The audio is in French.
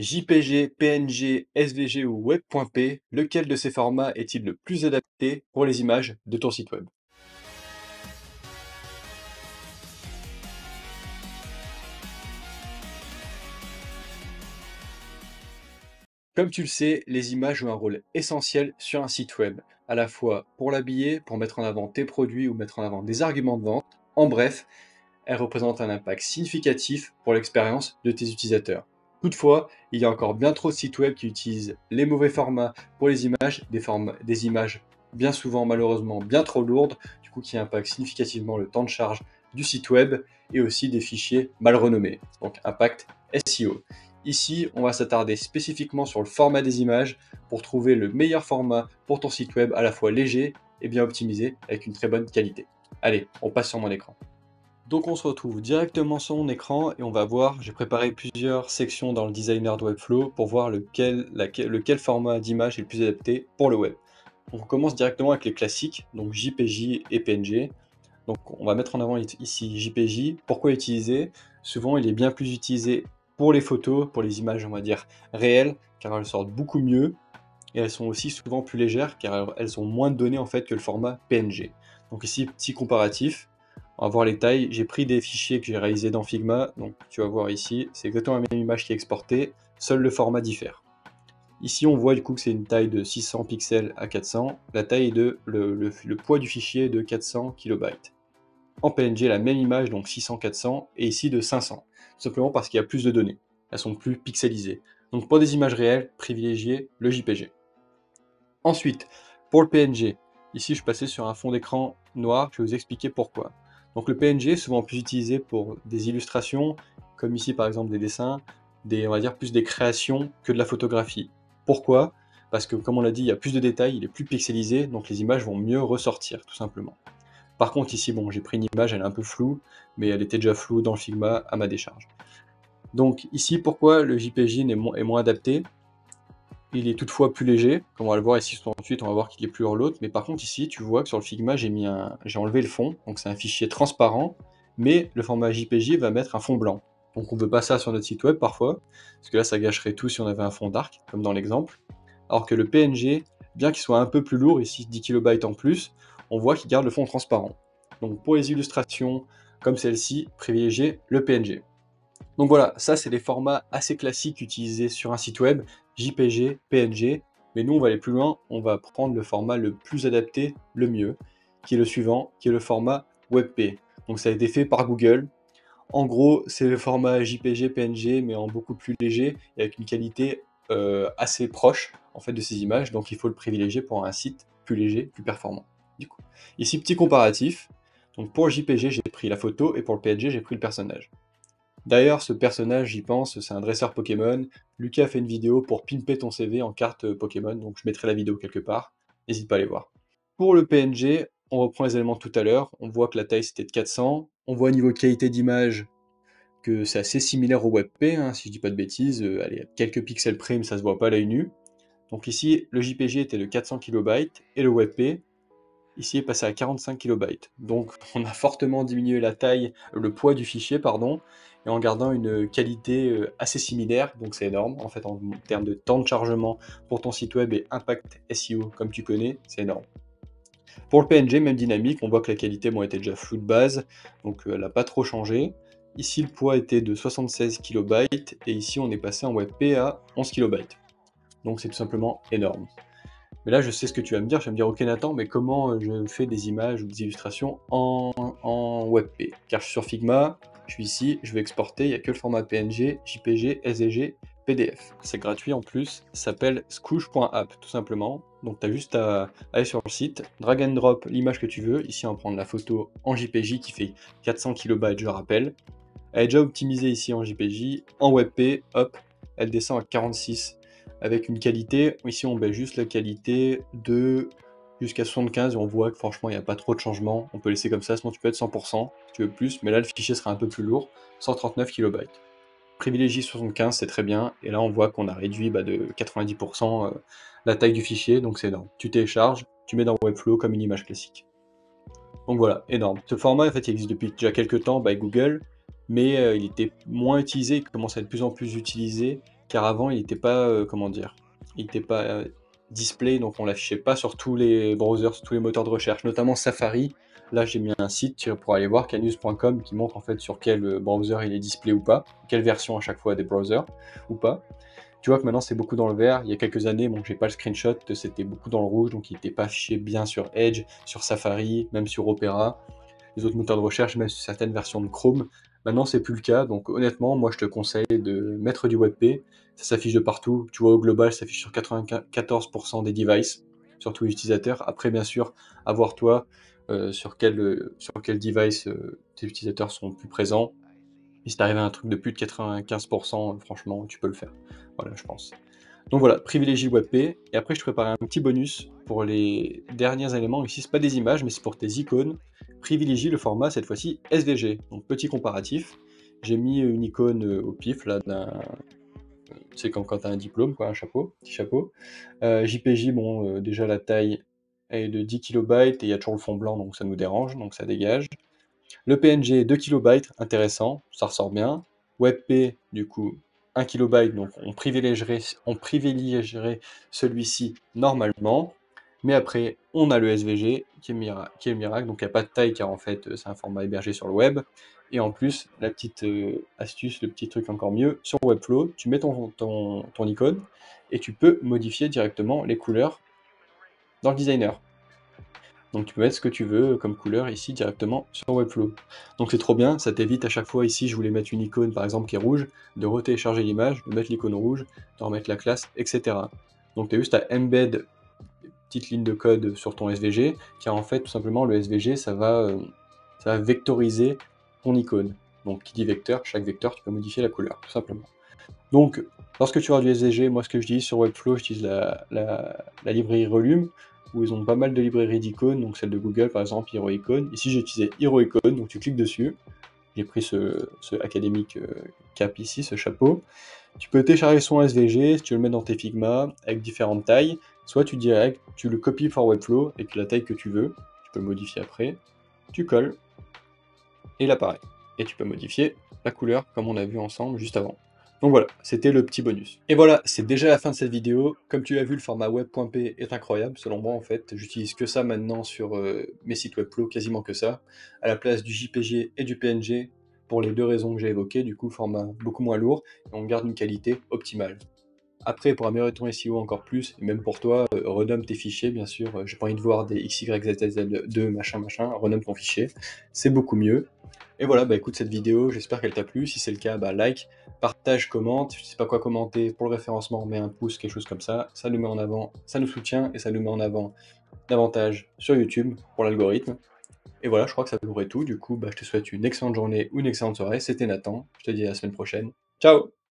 JPG, PNG, SVG ou Web.p, lequel de ces formats est-il le plus adapté pour les images de ton site web? Comme tu le sais, les images jouent un rôle essentiel sur un site web, à la fois pour l'habiller, pour mettre en avant tes produits ou mettre en avant des arguments de vente. En bref, elles représentent un impact significatif pour l'expérience de tes utilisateurs. Toutefois, il y a encore bien trop de sites web qui utilisent les mauvais formats pour les images, des images bien souvent malheureusement bien trop lourdes, du coup qui impactent significativement le temps de charge du site web et aussi des fichiers mal renommés, donc impact SEO. Ici, on va s'attarder spécifiquement sur le format des images pour trouver le meilleur format pour ton site web à la fois léger et bien optimisé avec une très bonne qualité. Allez, on passe sur mon écran. Donc on se retrouve directement sur mon écran et on va voir, j'ai préparé plusieurs sections dans le designer de Webflow pour voir lequel format d'image est le plus adapté pour le web. Donc on commence directement avec les classiques, donc JPJ et PNG. Donc on va mettre en avant ici JPJ. Pourquoi l'utiliser? Souvent il est bien plus utilisé pour les photos, pour les images on va dire réelles, car elles sortent beaucoup mieux et elles sont aussi souvent plus légères car elles ont moins de données en fait que le format PNG. Donc ici, petit comparatif, on va voir les tailles. J'ai pris des fichiers que j'ai réalisés dans Figma, donc tu vas voir ici, c'est exactement la même image qui est exportée, seul le format diffère. Ici, on voit du coup que c'est une taille de 600 pixels à 400, la taille est le poids du fichier est de 400 kilobytes. En PNG, la même image, donc 600-400, et ici de 500, tout simplement parce qu'il y a plus de données, elles sont plus pixelisées. Donc pour des images réelles, privilégiez le JPG. Ensuite, pour le PNG, ici je suis passé sur un fond d'écran noir, je vais vous expliquer pourquoi. Donc le PNG est souvent plus utilisé pour des illustrations, comme ici par exemple des dessins, on va dire plus des créations que de la photographie. Pourquoi? Parce que comme on l'a dit, il y a plus de détails, il est plus pixelisé, donc les images vont mieux ressortir tout simplement. Par contre ici, bon, j'ai pris une image, elle est un peu floue, mais elle était déjà floue dans le Figma à ma décharge. Donc ici, pourquoi le JPG est moins adapté? Il est toutefois plus léger, comme on va le voir ici ensuite, on va voir qu'il est plus hors l'autre, mais par contre ici, tu vois que sur le Figma, j'ai enlevé le fond, donc c'est un fichier transparent, mais le format JPG va mettre un fond blanc. Donc on veut pas ça sur notre site web parfois, parce que là ça gâcherait tout si on avait un fond dark, comme dans l'exemple. Alors que le PNG, bien qu'il soit un peu plus lourd, ici 10 kilobytes en plus, on voit qu'il garde le fond transparent. Donc pour les illustrations comme celle-ci, privilégiez le PNG. Donc voilà, ça c'est des formats assez classiques utilisés sur un site web, JPG, PNG, mais nous on va aller plus loin, on va prendre le format le plus adapté, le mieux, qui est le suivant, qui est le format WebP. Donc ça a été fait par Google. En gros, c'est le format JPG, PNG, mais en beaucoup plus léger et avec une qualité assez proche en fait de ces images, donc il faut le privilégier pour un site plus léger, plus performant. Du coup, ici petit comparatif. Donc pour le JPG, j'ai pris la photo et pour le PNG, j'ai pris le personnage. D'ailleurs, ce personnage, j'y pense, c'est un dresseur Pokémon. Lucas a fait une vidéo pour pimper ton CV en carte Pokémon, donc je mettrai la vidéo quelque part. N'hésite pas à aller voir. Pour le PNG, on reprend les éléments de tout à l'heure. On voit que la taille c'était de 400. On voit au niveau qualité d'image que c'est assez similaire au WebP, hein, si je dis pas de bêtises. Allez, quelques pixels près, mais ça se voit pas à l'œil nu. Donc ici, le JPG était de 400 kilobytes et le WebP, ici, est passé à 45 kilobytes. Donc on a fortement diminué la taille, le poids du fichier, pardon, et en gardant une qualité assez similaire, donc c'est énorme. En fait, en termes de temps de chargement pour ton site web et impact SEO, comme tu connais, c'est énorme. Pour le PNG, même dynamique, on voit que la qualité était déjà floue de base, donc elle n'a pas trop changé. Ici, le poids était de 76 kilobytes, et ici, on est passé en WebP à 11 kilobytes. Donc c'est tout simplement énorme. Mais là, je sais ce que tu vas me dire. Tu vas me dire, ok Nathan, mais comment je fais des images ou des illustrations en WebP? Car je suis sur Figma, je suis ici, je vais exporter, il n'y a que le format PNG, JPG, SVG, PDF. C'est gratuit en plus, ça s'appelle scoosh.app tout simplement. Donc tu as juste à aller sur le site, drag and drop l'image que tu veux. Ici, on va prendre la photo en JPJ qui fait 400 kilobytes, je rappelle. Elle est déjà optimisée ici en JPJ, en WebP, hop, elle descend à 46 avec une qualité, ici on met juste la qualité de jusqu'à 75 et on voit que franchement il n'y a pas trop de changements, on peut laisser comme ça, sinon tu peux être 100% si tu veux plus, mais là le fichier sera un peu plus lourd, 139 kilobytes. Privilégie 75, c'est très bien, et là on voit qu'on a réduit de 90% la taille du fichier, donc c'est énorme. Tu télécharges, tu mets dans Webflow comme une image classique. Donc voilà, énorme. Ce format, en fait, il existe depuis déjà quelques temps by Google, mais il était moins utilisé, il commence à être de plus en plus utilisé, car avant il n'était pas, comment dire? Il n'était pas, display, donc on l'affichait pas sur tous les browsers, sur tous les moteurs de recherche, notamment Safari. Là, j'ai mis un site pour aller voir cannews.com qui montre en fait sur quel, browser il est display ou pas, quelle version à chaque fois des browsers ou pas. Tu vois que maintenant c'est beaucoup dans le vert. Il y a quelques années, bon, j'ai pas le screenshot, c'était beaucoup dans le rouge, donc il n'était pas affiché bien sur Edge, sur Safari, même sur Opera, les autres moteurs de recherche, même sur certaines versions de Chrome. Maintenant, c'est plus le cas, donc honnêtement, moi je te conseille de mettre du WebP. Ça s'affiche de partout. Tu vois, au global, ça s'affiche sur 94% des devices, sur tous les utilisateurs. Après, bien sûr, à voir toi sur quel device tes utilisateurs sont plus présents. Et si t'arrives à un truc de plus de 95%, franchement, tu peux le faire. Voilà, je pense. Donc voilà, privilégie WebP. Et après, je te prépare un petit bonus pour les derniers éléments. Ici, c'est pas des images, mais c'est pour tes icônes. Privilégie le format, cette fois-ci, SVG. Donc petit comparatif. J'ai mis une icône au pif, là, c'est comme quand tu as un diplôme, quoi, un chapeau, petit chapeau. JPJ, bon, déjà la taille est de 10 kilobytes et il y a toujours le fond blanc, donc ça nous dérange, donc ça dégage. Le PNG 2 kilobytes, intéressant, ça ressort bien. WebP, du coup, 1 kilobyte, donc on privilégierait celui-ci normalement. Mais après, on a le SVG qui est le miracle, donc il n'y a pas de taille car en fait c'est un format hébergé sur le web. Et en plus, la petite astuce, le petit truc encore mieux, sur Webflow, tu mets ton icône et tu peux modifier directement les couleurs dans le designer. Donc tu peux mettre ce que tu veux comme couleur ici directement sur Webflow. Donc c'est trop bien, ça t'évite à chaque fois ici, je voulais mettre une icône par exemple qui est rouge, de retélécharger l'image, de mettre l'icône rouge, de remettre la classe, etc. Donc tu as juste à embed une petite ligne de code sur ton SVG, car en fait tout simplement le SVG ça va vectoriser ton icône. Donc qui dit vecteur, chaque vecteur tu peux modifier la couleur, tout simplement. Donc, lorsque tu auras du SVG, moi ce que je dis sur Webflow, j'utilise la librairie Relume, où ils ont pas mal de librairies d'icônes, donc celle de Google par exemple, HeroIcon. Ici j'ai utilisé HeroIcon, donc tu cliques dessus. J'ai pris ce académique cap ici, ce chapeau. Tu peux télécharger son SVG, si tu veux le mettre dans tes Figma, avec différentes tailles. Soit tu le copies for Webflow, avec la taille que tu veux. Tu peux le modifier après. Tu colles, et l'appareil. Et tu peux modifier la couleur comme on a vu ensemble juste avant. Donc voilà, c'était le petit bonus. Et voilà, c'est déjà la fin de cette vidéo. Comme tu l'as vu, le format web.p est incroyable, selon moi en fait. J'utilise que ça maintenant sur mes sites Webflow, quasiment que ça, à la place du JPG et du PNG, pour les deux raisons que j'ai évoquées, du coup format beaucoup moins lourd, et on garde une qualité optimale. Après, pour améliorer ton SEO encore plus, et même pour toi, renomme tes fichiers, bien sûr. J'ai pas envie de voir des XYZZ2, machin, renomme ton fichier. C'est beaucoup mieux. Et voilà, bah écoute cette vidéo, j'espère qu'elle t'a plu. Si c'est le cas, bah like, partage, commente. Je sais pas quoi commenter pour le référencement, mets un pouce, quelque chose comme ça. Ça nous met en avant, ça nous soutient et ça nous met en avant davantage sur YouTube pour l'algorithme. Et voilà, je crois que ça devrait tout. Du coup, bah, je te souhaite une excellente journée ou une excellente soirée. C'était Nathan. Je te dis à la semaine prochaine. Ciao!